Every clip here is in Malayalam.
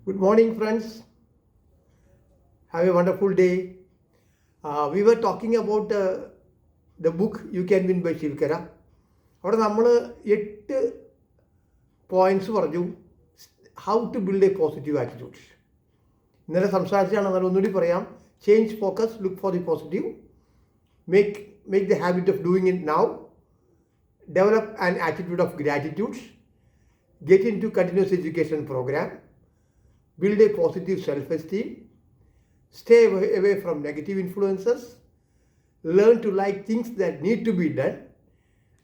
Good morning, friends. Have a wonderful day. We were talking about the book You Can Win by Shivkara. അവിടെ നമ്മൾ 8 പോയിന്റ്സ് പറഞ്ഞു how to build a positive attitude. ഇന്നലെ സംസാരിച്ചാണ്, എന്നാൽ ഒന്നുകൂടി പറയാം. Change focus, look for the positive, make the habit of doing it now, develop an attitude of gratitude, get into continuous education program, build a positive self-esteem, stay away from negative influences, learn to like things that need to be done,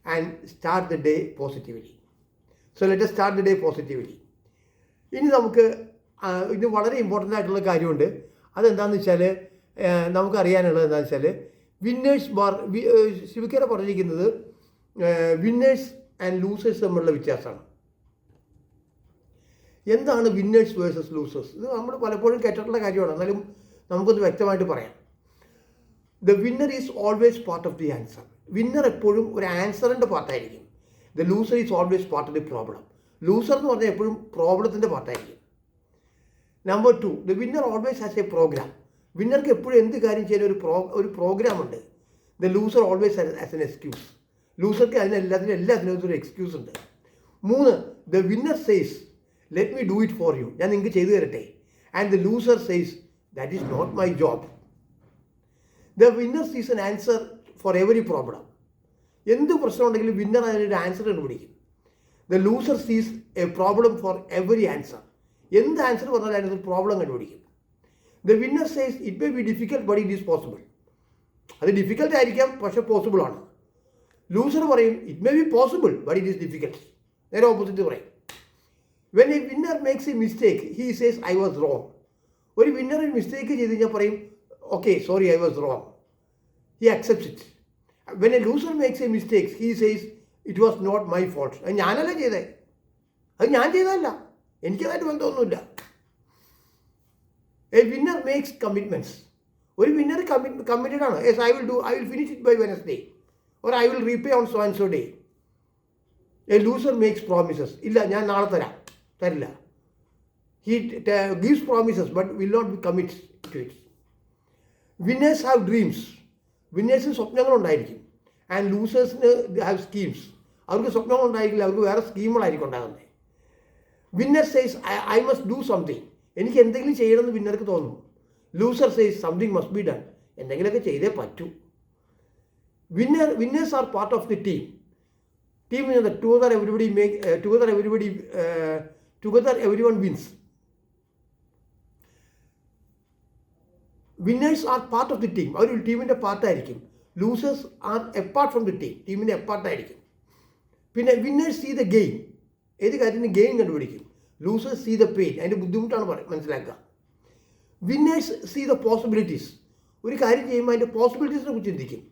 and start the day positively. So let us start the day positively. ഇനി നമുക്ക് ഇത് വളരെ ഇമ്പോർട്ടൻ്റ് ആയിട്ടുള്ള കാര്യമുണ്ട്. അതെന്താണെന്ന് വെച്ചാൽ നമുക്കറിയാനുള്ളത് എന്താണെന്ന് വെച്ചാൽ വിന്നേഴ്സ് ശിവക്കര പറഞ്ഞിരിക്കുന്നത് വിന്നേഴ്സ് ആൻഡ് ലൂസേഴ്സ് തമ്മിലുള്ള വ്യത്യാസമാണ്. എന്താണ് വിന്നേഴ്സ് വേഴ്സസ് ലൂസേഴ്സ്? ഇത് നമ്മൾ പലപ്പോഴും കേട്ടിട്ടുള്ള കാര്യമാണ്, എന്നാലും നമുക്കൊന്ന് വ്യക്തമായിട്ട് പറയാം. The winner is always part of the answer. Winner എപ്പോഴും ഒരു ആൻസറിൻ്റെ പാർട്ടായിരിക്കും. The loser is always part of the problem. Loser എന്ന് പറഞ്ഞാൽ എപ്പോഴും പ്രോബ്ലത്തിൻ്റെ പാർട്ടായിരിക്കും. Number 2, the winner always has a program. വിന്നർക്ക് എപ്പോഴും എന്ത് കാര്യം ചെയ്യാൻ ഒരു പ്രോഗ്രാം ഉണ്ട്. The loser always has an excuse. ലൂസർക്ക് എല്ലാത്തിനും ഒരു എക്സ്ക്യൂസ് ഉണ്ട്. 3, the winner says let me do it for you, ഞാൻ നിങ്ങൾക്ക് ചെയ്തു തരട്ടെ. And the loser says that is not my job. The winner sees an answer for every problem. എന്ത് പ്രശ്നം ഉണ്ടെങ്കിലും വിന്നർ അതിനൊരു ആൻസർ കണ്ടുപിടിക്കും. The loser sees a problem for every answer. എന്ത് ആൻസർ പറഞ്ഞാലും അതിനൊരു പ്രോബ്ലം കണ്ടുപിടിക്കും. The winner says it may be difficult but it is possible. അത് ഡിഫിക്കൽട്ട് ആയിരിക്കാം, പക്ഷേ പോസിബിൾ ആണ്. ലൂസർ പറയും it may be possible but it is difficult. നേരെ ഓപ്പോസിറ്റ് പറയും. When a winner makes a mistake, he says, I was wrong. ഒരു വിന്നർ ഒരു മിസ്റ്റേക്ക് ചെയ്ത് കഴിഞ്ഞാൽ പറയും, okay sorry, I was wrong. He accepts it. When a loser makes a mistake, he says it was not my fault. അത് ഞാനല്ല ചെയ്തേ, അത് ഞാൻ ചെയ്തതല്ല, എനിക്കതായിട്ട് ബന്ധമൊന്നുമില്ല. A winner makes commitments. ഒരു വിന്നർ കമ്മിറ്റഡ് ആണ്. Yes, I will finish it by Wednesday, or I will repay on so and so day. A loser makes promises. ഇല്ല, ഞാൻ നാളെ തരില്ല. He gives promises but will not commit to it. Winners have dreams. വിന്നേഴ്സിന് സ്വപ്നങ്ങളുണ്ടായിരിക്കും. ആൻഡ് ലൂസേഴ്സിന് ഹാവ് സ്കീംസ്. അവർക്ക് സ്വപ്നങ്ങളുണ്ടായിരിക്കില്ല, അവർക്ക് വേറെ സ്കീമുകളായിരിക്കും ഉണ്ടാകുന്നത്. Winner says I must do something. എനിക്ക് എന്തെങ്കിലും ചെയ്യണമെന്ന് വിന്നർക്ക് തോന്നും. Loser says something must be done. എന്തെങ്കിലുമൊക്കെ ചെയ്തേ പറ്റൂ. Winners are part of the team. Team is together everyone wins. Winners are part of the team. അവർ ടീമിൻ്റെ പാർട്ടായിരിക്കും. Losers are apart from the team. ടീമിൻ്റെ എപ്പാർട്ടായിരിക്കും. പിന്നെ വിന്നേഴ്സ് സീ ദ ഗെയിം. ഏത് കാര്യത്തിന് ഗെയിം കണ്ടുപിടിക്കും. Losers see the pain. അതിൻ്റെ ബുദ്ധിമുട്ടാണ് മനസ്സിലാക്കുക. Winners see the possibilities. ഒരു കാര്യം ചെയ്യുമ്പോൾ അതിൻ്റെ പോസിബിലിറ്റീസിനെ കുറിച്ച് ചിന്തിക്കും.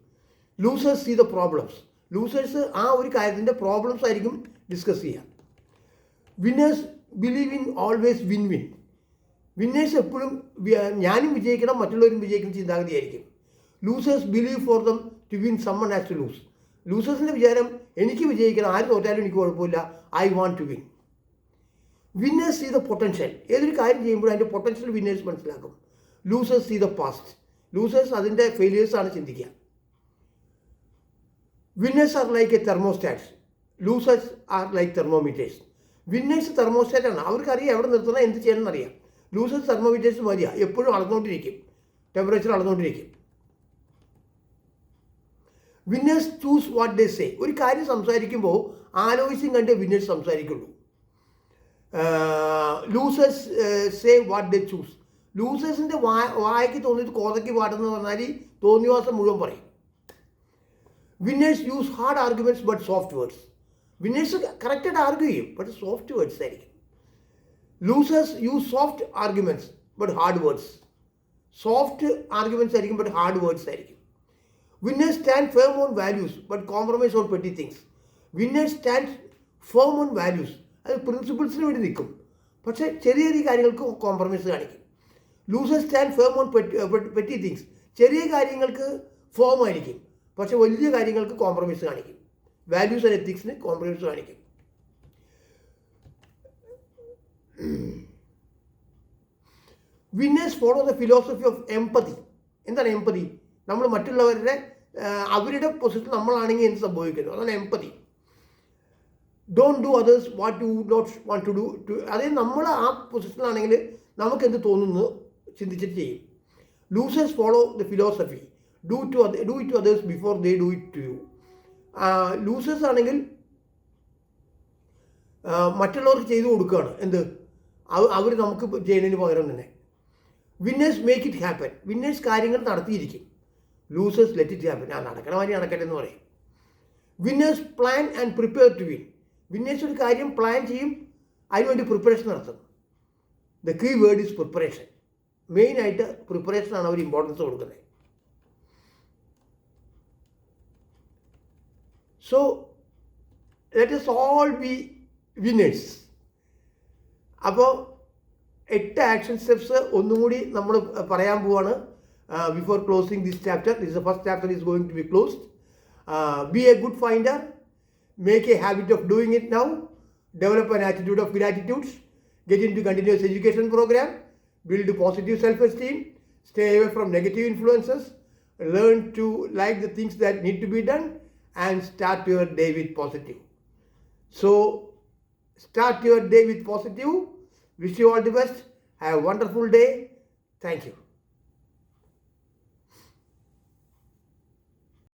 Losers see the problems. Losers ആ ഒരു കാര്യത്തിൻ്റെ പ്രോബ്ലംസ് ആയിരിക്കും ഡിസ്കസ് ചെയ്യുക. Winners believe in always win win. Winners എപ്പോഴും ഞാനും വിജയിക്കണം, മറ്റുള്ളവരും വിജയിക്കുന്ന ചിന്താഗതിയായിരിക്കും. Losers believe for them to win someone has to lose. ലൂസേഴ്സിൻ്റെ വിചാരം എനിക്ക് വിജയിക്കണം, ആര് തോറ്റാലും എനിക്ക് കുഴപ്പമില്ല, I want to win. Winners see the potential. ഏതൊരു കാര്യം ചെയ്യുമ്പോഴും അതിൻ്റെ പൊട്ടൻഷ്യൽ വിന്നേഴ്സ് മനസ്സിലാക്കും. Losers see the past. Losers അതിൻ്റെ ഫെയിലിയേഴ്സാണ് ചിന്തിക്കുക. Winners are like a thermostats. Losers are like thermometers. Winners തെർമോസ്റ്റാറ്റാണ്. അവർക്കറിയാം എവിടെ നിർത്തണം, എന്ത് ചെയ്യണം എന്നറിയാം. ലൂസേഴ്സ് തെർമോമീറ്റേഴ്സ് മതിയാണ്, എപ്പോഴും അളന്നുകൊണ്ടിരിക്കും, ടെമ്പറേച്ചർ അളന്നുകൊണ്ടിരിക്കും. Winners choose what they say. ഒരു കാര്യം സംസാരിക്കുമ്പോൾ ആലോചിച്ചും കണ്ടേ വിന്നേഴ്സ് സംസാരിക്കുള്ളൂ. Losers say what they choose. ലൂസേഴ്സിൻ്റെ വായയ്ക്ക് തോന്നിയിട്ട് കോതയ്ക്ക് പാടെന്ന് പറഞ്ഞാൽ തോന്നിവാസം മുഴുവൻ പറയും. Winners use hard arguments but soft words. Winners കറക്റ്റായിട്ട് ആർഗ്യൂ ചെയ്യും, പക്ഷേ സോഫ്റ്റ് വേർഡ്സ് ആയിരിക്കും. Losers use soft arguments but hard words. Soft arguments ആയിരിക്കും, ബട്ട് ഹാർഡ് വേർഡ്സ് ആയിരിക്കും. Winners stand firm on values but compromise on petty things. Winners stand firm on values. അത് പ്രിൻസിപ്പിൾസിന് വേണ്ടി നിൽക്കും, പക്ഷേ ചെറിയ ചെറിയ കാര്യങ്ങൾക്ക് കോംപ്രമൈസ് കാണിക്കും. Losers stand firm on petty things. ചെറിയ കാര്യങ്ങൾക്ക് ഫോം ആയിരിക്കും, പക്ഷെ വലിയ കാര്യങ്ങൾക്ക് കോംപ്രമൈസ് കാണിക്കും. വാല്യൂസ് ആൻഡ് എത്തിക്സിന് കോംപ്രമൈസ് കാണിക്കും. Winners follow the philosophy of empathy. എന്താണ് എംപതി? നമ്മൾ മറ്റുള്ളവരുടെ അവരുടെ പൊസിഷൻ നമ്മളാണെങ്കിൽ എന്ത് സംഭവിക്കുന്നു, അതാണ് empathy. Don't do others what you would not want to do. അതായത് നമ്മൾ ആ പൊസിഷനിലാണെങ്കിൽ നമുക്ക് എന്ത് തോന്നുന്നു ചിന്തിച്ചിട്ട് ചെയ്യും. Losers follow the philosophy do it to others before they do it to you. Losers ആണെങ്കിൽ മറ്റുള്ളവർക്ക് ചെയ്തു കൊടുക്കുകയാണ് എന്ത്, അവർ നമുക്ക് ചെയ്യുന്നതിന് പകരം തന്നെ. Winners make it happen. Winners കാര്യങ്ങൾ നടത്തിയിരിക്കും. Losers let it happen. നടക്കണ മാതിരി നടക്കട്ടെ എന്ന് പറയും. Winners plan and prepare to win. Winners ഒരു കാര്യം പ്ലാൻ ചെയ്യും, അതിനുവേണ്ടി പ്രിപ്പറേഷൻ നടത്തും. The key word is preparation. മെയിനായിട്ട് പ്രിപ്പറേഷനാണ് അവർ ഇമ്പോർട്ടൻസ് കൊടുക്കുന്നത്. So let us all be winners. അപ്പോൾ 8 ആക്ഷൻ സ്റ്റെപ്സ് ഒന്നുകൂടി നമ്മൾ പറയാൻ പോവാണ് before closing this chapter. This the first chapter is going to be closed. Be a good finder. Make a habit of doing it now. Develop an attitude of gratitude. Get into continuous education program. Build positive self-esteem. Stay away from negative influences. Learn to like the things that need to be done. And start your day with positive. So, start your day with positive. Wish you all the best. Have a wonderful day. Thank you.